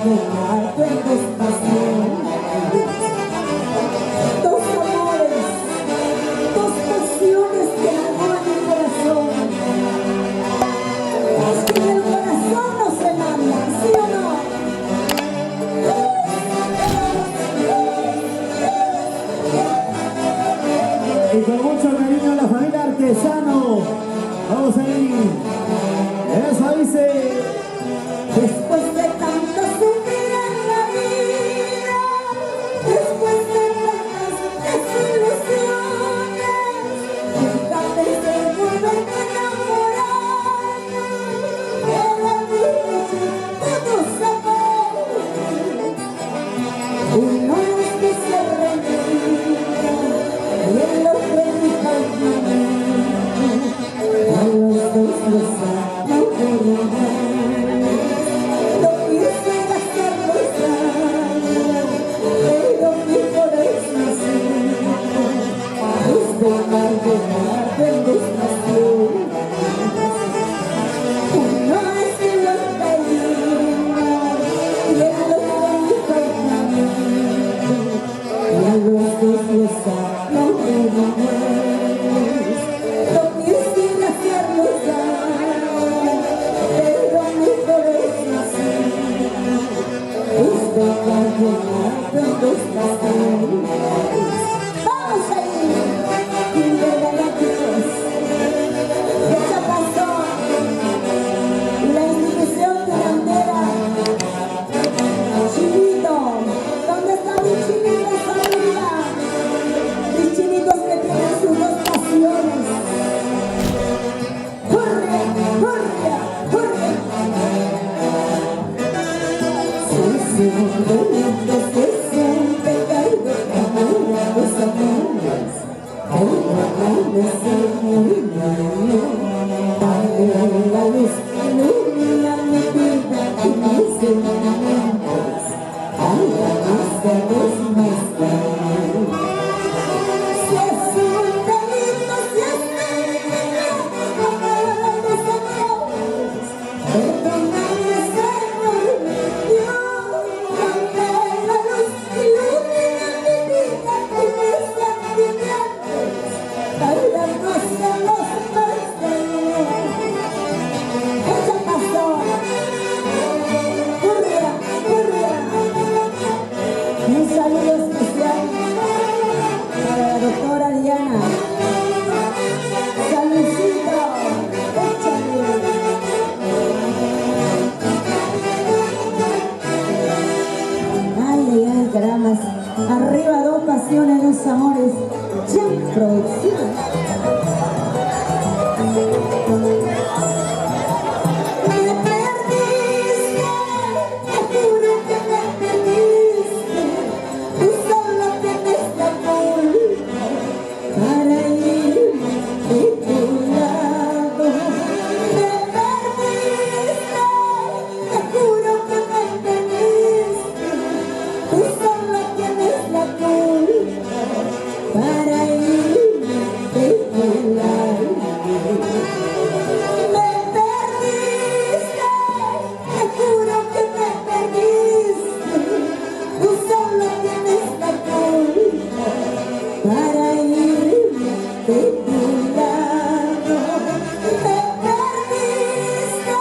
llenarte en tus pasiones. Dos amores, dos pasiones que enamoran mi corazón. Es que en el corazón no se manda, ¿sí o no? Y con mucho cariño a la familia Artesano. Vamos ahí. Eso dice. Después de tanto sufrir en la vida, después de tantas desilusiones, nunca pensé en volverme a enamorarme. Era difícil, todos amores. Uno es que se rendiga y el otro es mi camino. A los dos los amo por amor. No quisiera hacerlos daño, pero mi corazón siento es dejar de amarte en despacio. Uno es igual que lindo y el otro mi compañero. Y a los dos los amo por amor. No quisiera hacerlos daño, pero mi corazón siento es dejar de amarte en despacio. Vamos ahí, intergalácticos, de Chapazón, la institución delantera. Chinito, ¿dónde está mi chinito, familia? Mis chinitos que tienen sus dos pasiones. ¡Corre, corre, corre! Se siente lento, se siente caído, camina los amores. El dragón es el niño. Dale la luz, ilumina mi vida y mis sentimientos. Ahora más de dos más tarde. Si es un delito, si es pecado, los amores. Perdóname, Señor, Dios, dame la luz, ilumina mi vida y mis sentimientos. Ahora más de dos más tarde. Ella pasó. Correa, correa. Un saludo especial para la doctora Diana. Saludcito, échale. Ay, ay, ay, caramas. Arriba dos pasiones, dos amores. Ya, producción. Me perdiste, te juro que me perdiste. Tú solo tienes la culpa para ir de tu lado. Me perdiste, te juro que me perdiste. Tú solo tienes la culpa para ir de tu lado. Me perdiste, te juro que me perdiste. Tú solo tienes la culpa para ir de tu lado. Me perdiste,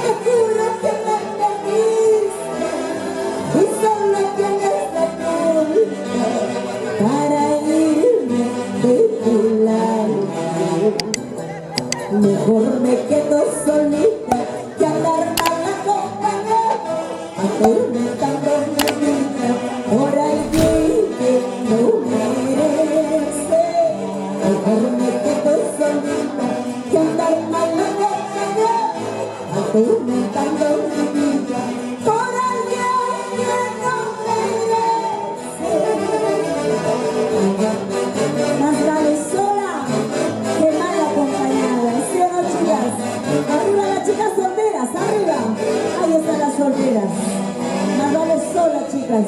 te juro que me perdiste. Tú solo tienes la culpa para irme de tu lado. Mejor me quedo solita que andar mal acompañada, atormentando mi vida por alguien que no merece. Mejor me quedo solita que andar mal acompañada, atormentando mi vida por alguien que no merece. Más vale sola que mal acompañada, ¿sí o no, chicas? Arriba las chicas solteras, arriba. Ahí están las solteras. Más vale sola, chicas.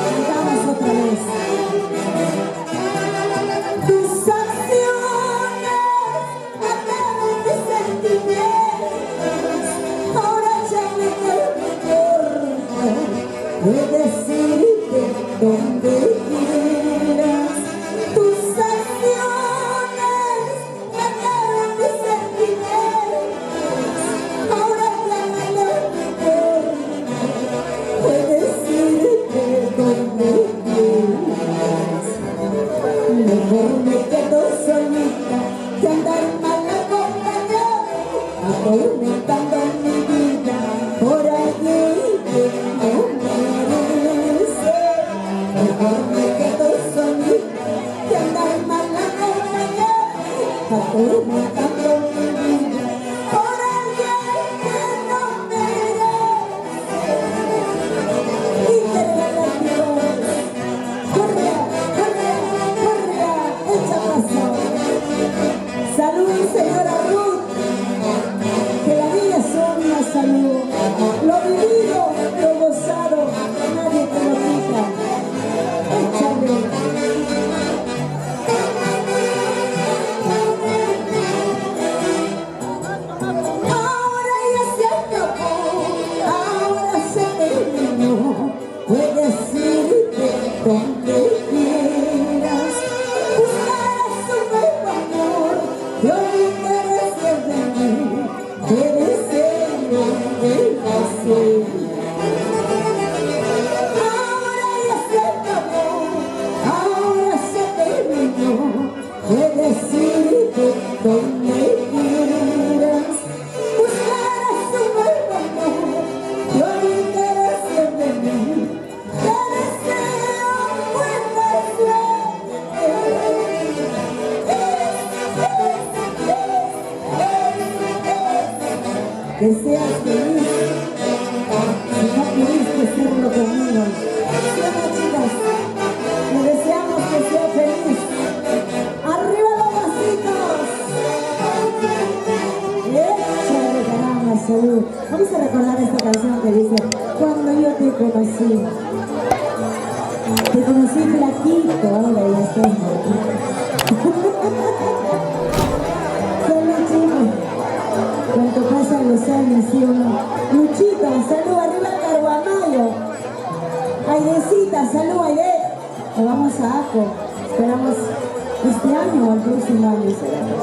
Cantamos otra vez. Tú sabes atormentando mi vida por alguien que no merece. Y te regalas, correa, correa, correa, echa paso. Salud, señora Ruth, que la vida es una salud. Lo vivido, lo gozado, nadie te lo quita. Échale. Ahora ya se acabó, ahora se terminó. Puedes irte donde quieras, buscarás un nuevo amor. Yo no interese de mí, te deseo de nacer. Ahora ya se acabó, ahora se terminó. Puedes irte donde quieras, buscarás un nuevo amor. Yo no interese de mí, te deseo buena suerte. Que seas feliz, si no pudiste serlo conmigo. Bueno, chicas, le deseamos que sea feliz. ¡Arriba los vasitos! ¡Échale, caramba, salud! Vamos a recordar esta canción que dice: cuando yo te conocí flaquito, ahora ya estás morquito. Salud, chicos. Cuánto pasan los años, ¿sí o no? Luchito, salud, arriba Carguamayo. Aidecita, salud, Aide. Nos vamos a Aco. Esperamos este año o el próximo año esperamos.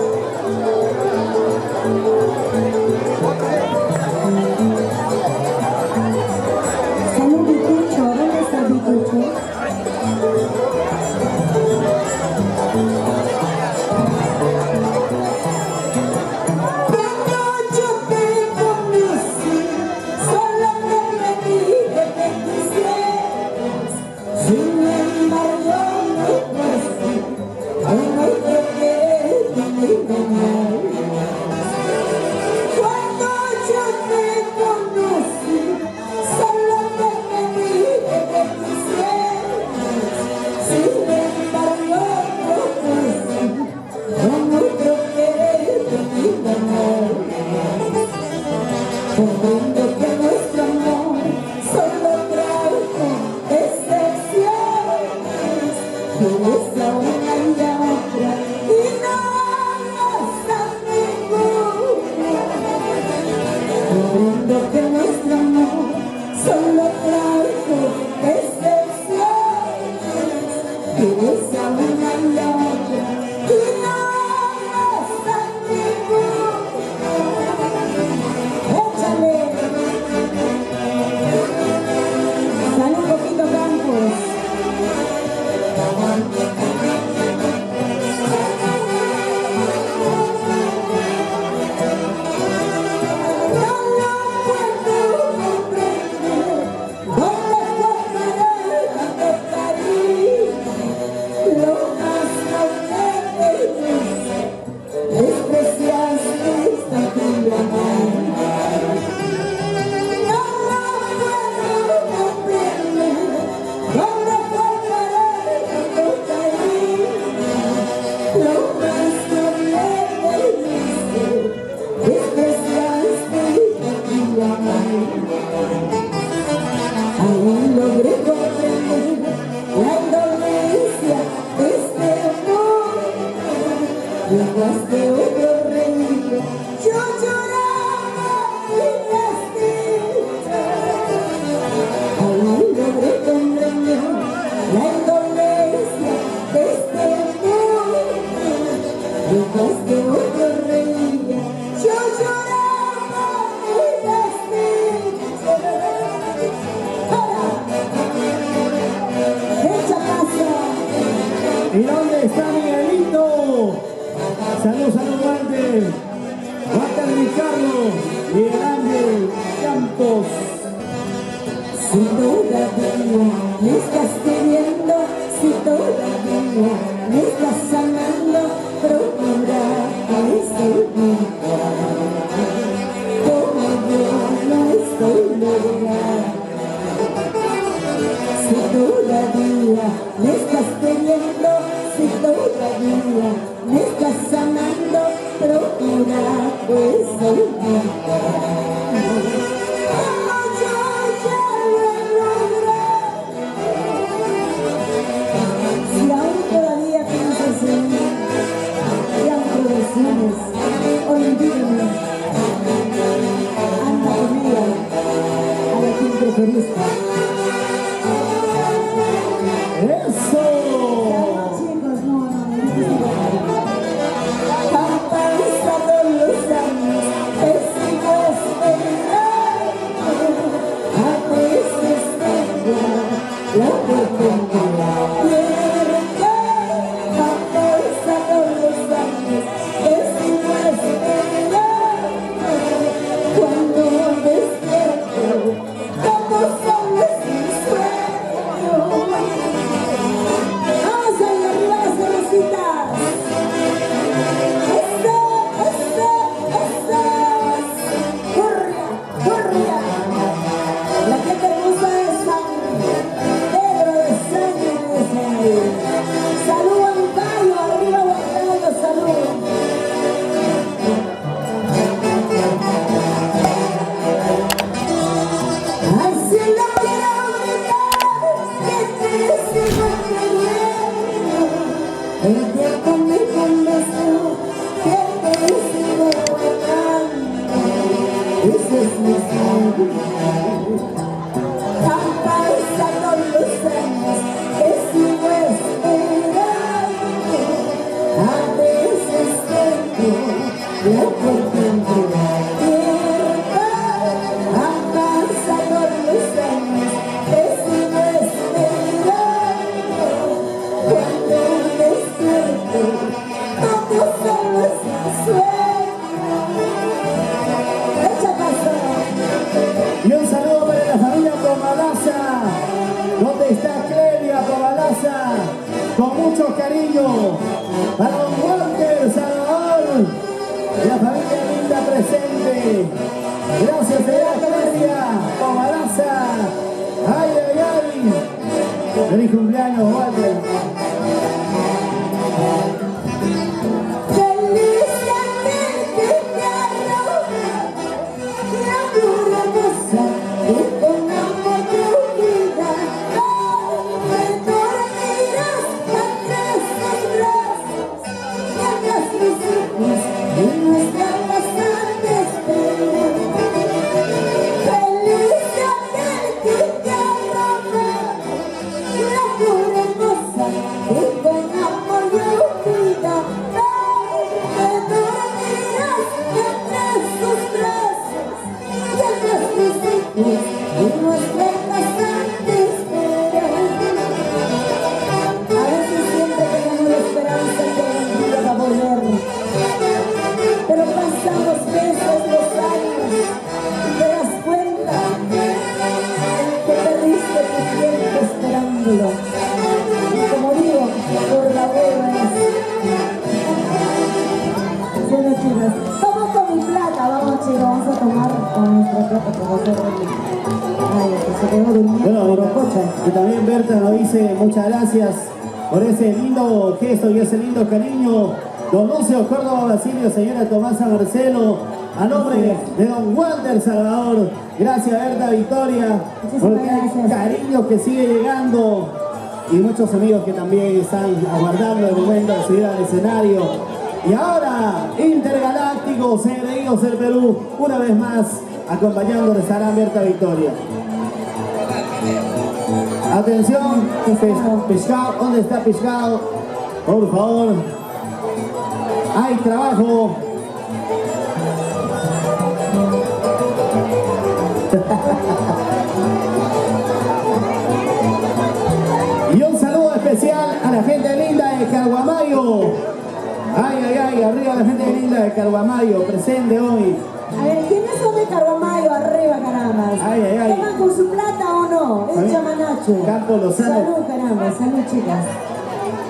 Salud, Vitucho. ¿Dónde está Vitucho? Comprendo que nuestro amor solo trajo decepciones, tienes a una y a otra y no amas a ninguna. Comprendo que nuestro amor solo trajo decepciones, tienes a una y a otra y no amas a ninguna. Salud, Poquito Campos. No lo puedo comprender, ¿dónde fue parar tanto cariño? Lo más noble de Dios, despreciaste esta fibra mía. Aún logré comprender la indolencia de este amor. Dejaste otro reino, yo lloraba y tristeza. Aún logré comprender la indolencia de este amor. Dejaste otro reino, yo lloraba y tristeza. ¿Y dónde está Miguelito? Salud, salud, Walter. Walter Ricardo y el Ángel Campos. Si todavía me estás queriendo, si todavía me estás amando, procura si todavía me estás amando, procura pues olvidar. Como yo ya lo logré. Si aún todavía piensas en mí, y aún te decides, olvídame. Anda conmigo a la quien preferiste. ¡Eso! Chicos, no, han pasado los años, te sigo esperando. A veces tengo la oportunidad. Han pasado los años, te sigo esperando. Cuando despierto, todo solo es un sueño. Vamos a ir arriba las cervecitas. Eso. Corria, corria. La gente hermosa de sangre, Pedro de sangre de sangre. Salud a mi gallo, arriba Huancayo, salud. Al cielo quiero gritar que te sigo queriendo. El tiempo me convenció que te sigo amando. Ese es mi sueño. Han pasado los años, te sigo esperando. A veces tengo la oportunidad. Han pasado los años, te sigo esperando. Cuando despierto, todo solo es un sueño. Echa paso. Y un saludo para la familia Pomalaza. ¿Dónde está Clelia Pomalaza? Con mucho cariño. Para don Walter Salvador. La familia linda presente. Gracias, señora Clelia Pomalaza. ¡Ay, ay, ay! ¡Feliz cumpleaños, Walter! Feliz aquel que te arroja la flor hermosa y con amor tu vida. Me dormirás entre sus brazos, mientras mis hijos en nuestra casa te esperan. Feliz aquel que te arroja la flor hermosa y con amor tu vida. Me dormirás entre sus brazos, mientras mis hijos en nuestra casa te esperan. A veces siempre tenemos la esperanza que algún día va a volver, pero pasan los meses, los años, y te das cuenta que perdiste tu tiempo esperándolo. Y como digo, por la hueva es. Bueno, chicos, vamos con mi plata, vamos chicos, vamos a tomar con nuestra plata como se ay, que se quedó durmiendo en la cocha. Y también Berta nos dice muchas gracias por ese lindo gesto y ese lindo cariño. Don Lucio Córdoba Basilio, señora Tomasa Marcelo, a nombre de don Walter Salvador. Gracias, Berta Victoria, porque hay cariño que sigue llegando y muchos amigos que también están aguardando el momento de subir al escenario. Y ahora, Intergalácticos, engreídos del Perú, una vez más, acompañándoles estará Berta Victoria. Atención, Pescado, ¿dónde está Pescado? Por favor, hay trabajo. Y un saludo especial a la gente linda de Caguamayo. Ay, ay, ay, arriba la gente linda de Caguamayo, presente hoy. A ver, ¿quiénes son de Caguamayo? Arriba, caramba. Ay, ay, ay. ¿Toman con su plata o no? Es chamanacho. Campo Lozano. Salud, caramba, salud, chicas.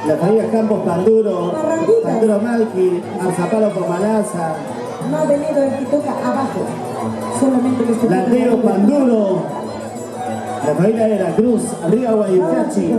La familia Campos Panduro, Parranditas. Panduro Malqui, Arzapalo Pomalaza, No ha venido el que toca abajo. Solamente que se Landero Panduro, la familia de la Cruz, arriba Guayucachi.